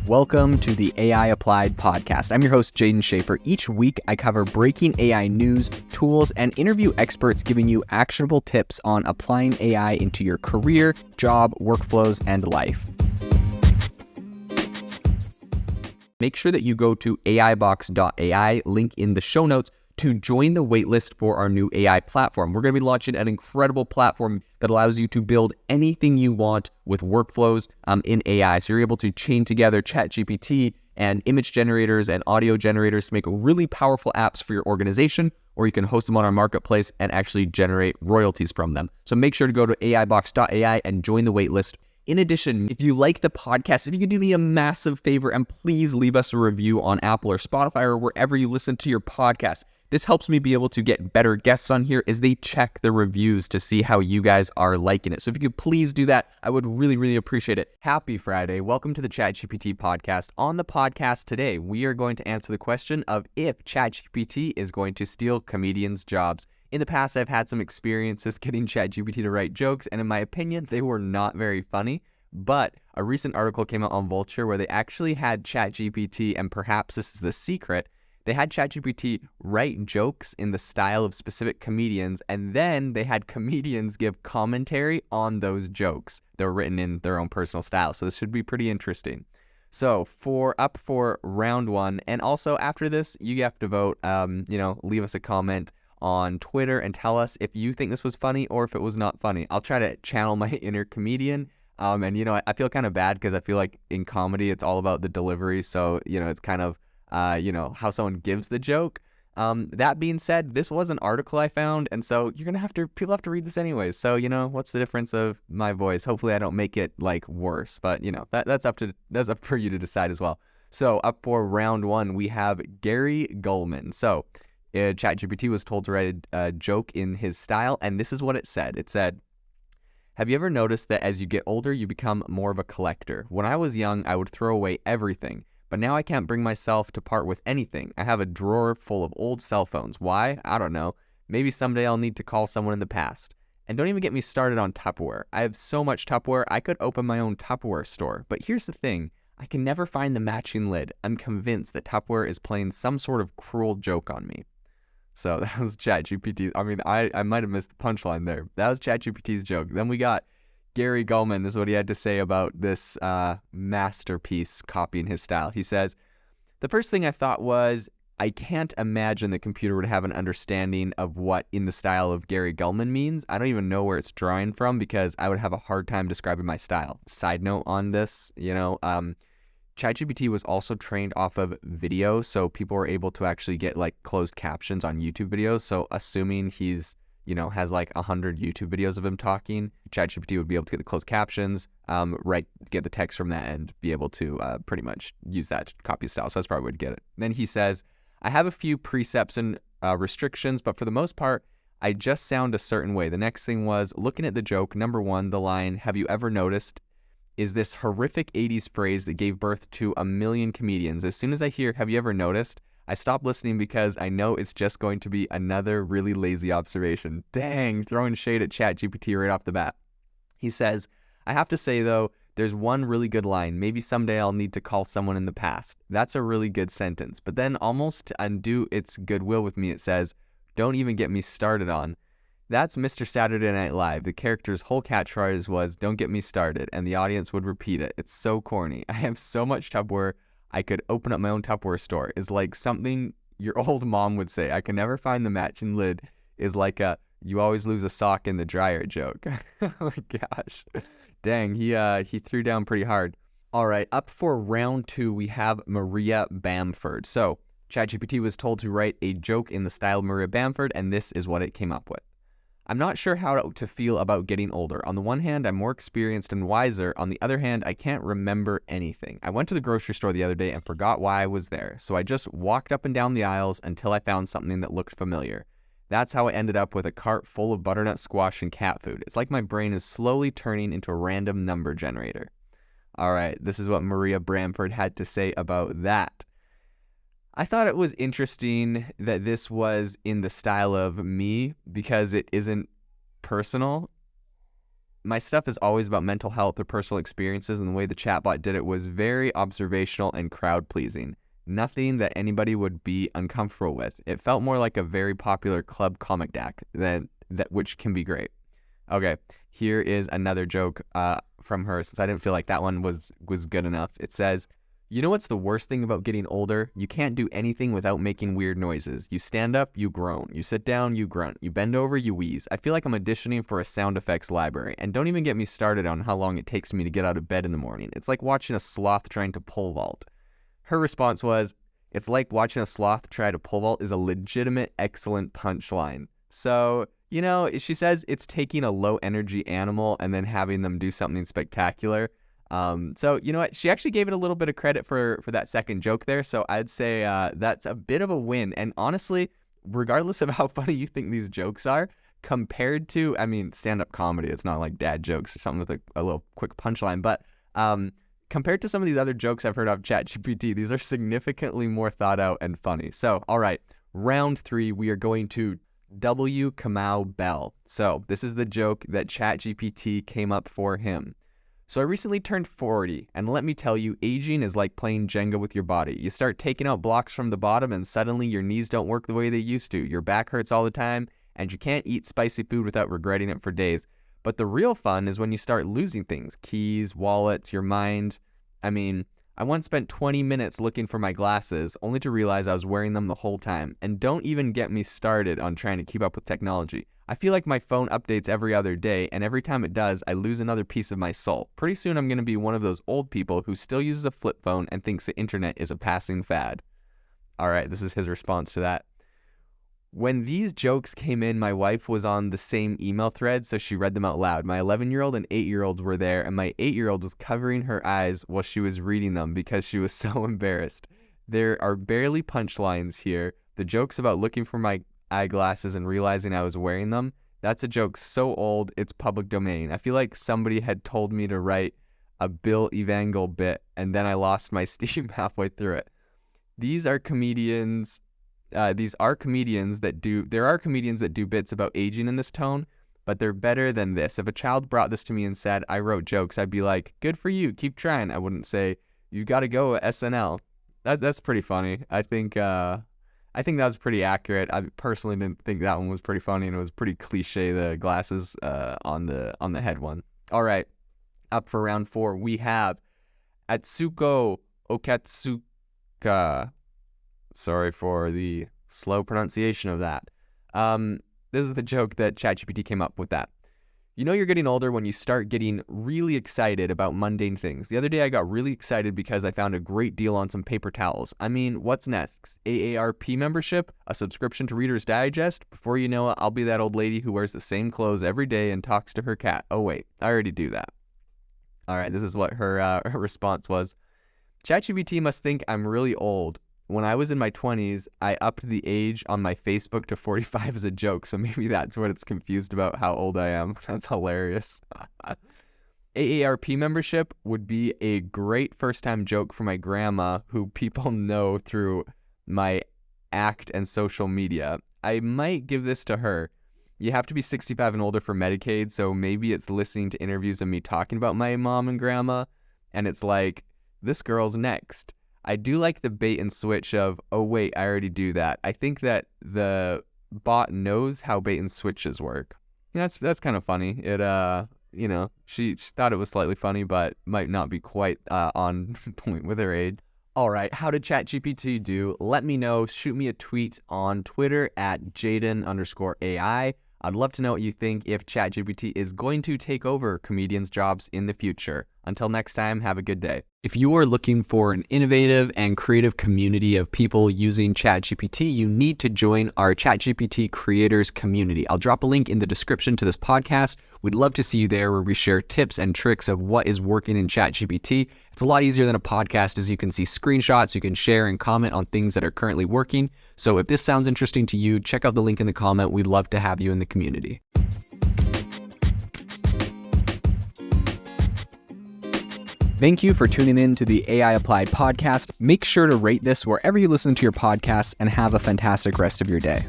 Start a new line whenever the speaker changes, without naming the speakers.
Welcome to the AI Applied podcast. I'm your host, Jaden Schaefer. Each week, I cover breaking AI news, tools, and interview experts giving you actionable tips on applying AI into your career, job, workflows, and life. Make sure that you go to aibox.ai, link in the show notes, to join the waitlist for our new AI platform. We're going to be launching an incredible platform that allows you to build anything you want with workflows in AI. So you're able to chain together ChatGPT and image generators and audio generators to make really powerful apps for your organization, or you can host them on our marketplace and actually generate royalties from them. So make sure to go to aibox.ai and join the waitlist. In addition, if you like the podcast, if you could do me a massive favor and please leave us a review on Apple or Spotify or wherever you listen to your podcast. This helps me be able to get better guests on here as they check the reviews to see how you guys are liking it. So if you could please do that, I would really appreciate it. Happy Friday. Welcome to the ChatGPT podcast. On the podcast today, we are going to answer the question of if ChatGPT is going to steal comedians' jobs. In the past, I've had some experiences getting ChatGPT to write jokes, and in my opinion, they were not very funny. But a recent article came out on Vulture where they actually had ChatGPT, and perhaps this is the secret, they had ChatGPT write jokes in the style of specific comedians, and then they had comedians give commentary on those jokes that were written in their own personal style. So this should be pretty interesting. So up for round one, and also after this, you have to vote. Leave us a comment on Twitter and tell us if you think this was funny or if it was not funny. I'll try to channel my inner comedian. I feel kind of bad because I feel like in comedy, it's all about the delivery. So, it's kind of how someone gives the joke. That being said, this was an article I found, and so people have to read this anyways. So, what's the difference of my voice? Hopefully I don't make it like worse, but that's up for you to decide as well. So up for round one, we have Gary Gulman. So ChatGPT was told to write a joke in his style, and this is what it said. It said, "Have you ever noticed that as you get older, you become more of a collector? When I was young, I would throw away everything. But now I can't bring myself to part with anything. I have a drawer full of old cell phones. Why? I don't know. Maybe someday I'll need to call someone in the past. And don't even get me started on Tupperware. I have so much Tupperware, I could open my own Tupperware store. But here's the thing. I can never find the matching lid. I'm convinced that Tupperware is playing some sort of cruel joke on me." So that was ChatGPT. I mean, I might have missed the punchline there. That was ChatGPT's joke. Then we got Gary Gulman. This is what he had to say about this masterpiece copying his style. He says, "The first thing I thought was, I can't imagine the computer would have an understanding of what in the style of Gary Gulman means. I don't even know where it's drawing from because I would have a hard time describing my style." Side note on this, ChatGPT was also trained off of video, so people were able to actually get like closed captions on YouTube videos. So assuming he's has like 100 YouTube videos of him talking, ChatGPT would be able to get the closed captions, get the text from that and be able to pretty much use that to copy style. So that's probably where to get it. Then he says, "I have a few precepts and restrictions, but for the most part, I just sound a certain way." The next thing was looking at the joke. Number one, the line, "Have you ever noticed?" is this horrific 80s phrase that gave birth to a million comedians. As soon as I hear, "Have you ever noticed?" I stop listening because I know it's just going to be another really lazy observation. Dang, throwing shade at ChatGPT right off the bat. He says, "I have to say though, there's one really good line. Maybe someday I'll need to call someone in the past." That's a really good sentence. But then almost to undo its goodwill with me, it says, "Don't even get me started on." That's Mr. Saturday Night Live. The character's whole catchphrase was, "Don't get me started," and the audience would repeat it. It's so corny. I have so much Tupperware, I could open up my own Tupperware store. Is like something your old mom would say. I can never find the matching lid is like a "you always lose a sock in the dryer" joke. Oh my gosh. Dang, he threw down pretty hard. All right, up for round two, we have Maria Bamford. So ChatGPT was told to write a joke in the style of Maria Bamford, and this is what it came up with. "I'm not sure how to feel about getting older. On the one hand, I'm more experienced and wiser. On the other hand, I can't remember anything. I went to the grocery store the other day and forgot why I was there. So I just walked up and down the aisles until I found something that looked familiar. That's how I ended up with a cart full of butternut squash and cat food. It's like my brain is slowly turning into a random number generator." All right, this is what Maria Bamford had to say about that. I thought it was interesting that this was in the style of me because it isn't personal. my stuff is always about mental health or personal experiences, and the way the chatbot did it was very observational and crowd-pleasing. Nothing that anybody would be uncomfortable with. It felt more like a very popular club comic deck, which can be great. Okay, here is another joke from her, since I didn't feel like that one was good enough. It says, "You know what's the worst thing about getting older? You can't do anything without making weird noises. You stand up, you groan. You sit down, you grunt. You bend over, you wheeze. I feel like I'm auditioning for a sound effects library. And don't even get me started on how long it takes me to get out of bed in the morning. It's like watching a sloth trying to pole vault." Her response was, "It's like watching a sloth try to pole vault" is a legitimate, excellent punchline. So, she says it's taking a low energy animal and then having them do something spectacular. So you know what? She actually gave it a little bit of credit for that second joke there. So I'd say that's a bit of a win. And honestly, regardless of how funny you think these jokes are, compared to, stand-up comedy, it's not like dad jokes or something with a little quick punchline, but compared to some of these other jokes I've heard of ChatGPT, these are significantly more thought out and funny. So, all right, round 3, we are going to W. Kamau Bell. So this is the joke that ChatGPT came up for him. "So I recently turned 40, and let me tell you, aging is like playing Jenga with your body. You start taking out blocks from the bottom, and suddenly your knees don't work the way they used to. Your back hurts all the time, and you can't eat spicy food without regretting it for days. But the real fun is when you start losing things, keys, wallets, your mind. I once spent 20 minutes looking for my glasses, only to realize I was wearing them the whole time. And don't even get me started on trying to keep up with technology. I feel like my phone updates every other day, and every time it does, I lose another piece of my soul. Pretty soon I'm going to be one of those old people who still uses a flip phone and thinks the internet is a passing fad." All right, this is his response to that. "When these jokes came in, my wife was on the same email thread, so she read them out loud. My 11-year-old and 8-year-old were there, and my 8-year-old was covering her eyes while she was reading them because she was so embarrassed. There are barely punchlines here. The jokes about looking for my eyeglasses and realizing I was wearing them, that's a joke so old, it's public domain. I feel like somebody had told me to write a Bill Evangel bit, and then I lost my steam halfway through it. There are comedians that do bits about aging in this tone, but they're better than this. If a child brought this to me and said I wrote jokes, I'd be like, good for you, keep trying. I wouldn't say, you got to go at SNL. That's pretty funny. I think that was pretty accurate. I personally didn't think that one was pretty funny, and it was pretty cliche, the glasses on the head one. All right, up for round 4, we have Atsuko Okatsuka. Sorry for the slow pronunciation of that. This is the joke that ChatGPT came up with that. "You know you're getting older when you start getting really excited about mundane things. The other day I got really excited because I found a great deal on some paper towels. What's next? AARP membership? A subscription to Reader's Digest? Before you know it, I'll be that old lady who wears the same clothes every day and talks to her cat. Oh wait, I already do that." All right, this is what her response was. "ChatGPT must think I'm really old. When I was in my 20s, I upped the age on my Facebook to 45 as a joke, so maybe that's what it's confused about, how old I am." That's hilarious. "AARP membership would be a great first-time joke for my grandma, who people know through my act and social media. I might give this to her. You have to be 65 and older for Medicaid, so maybe it's listening to interviews of me talking about my mom and grandma, and it's like, this girl's next. I do like the bait and switch of, oh wait, I already do that. I think that the bot knows how bait and switches work." That's kind of funny. It she thought it was slightly funny, but might not be quite on point with her age. All right, how did ChatGPT do? Let me know. Shoot me a tweet on Twitter at Jaden_AI. I'd love to know what you think, if ChatGPT is going to take over comedians' jobs in the future. Until next time, have a good day. If you are looking for an innovative and creative community of people using ChatGPT, you need to join our ChatGPT creators community. I'll drop a link in the description to this podcast. We'd love to see you there, where we share tips and tricks of what is working in ChatGPT. It's a lot easier than a podcast, as you can see screenshots, you can share and comment on things that are currently working. So if this sounds interesting to you, check out the link in the comment. We'd love to have you in the community. Thank you for tuning in to the AI Applied podcast. Make sure to rate this wherever you listen to your podcasts, and have a fantastic rest of your day.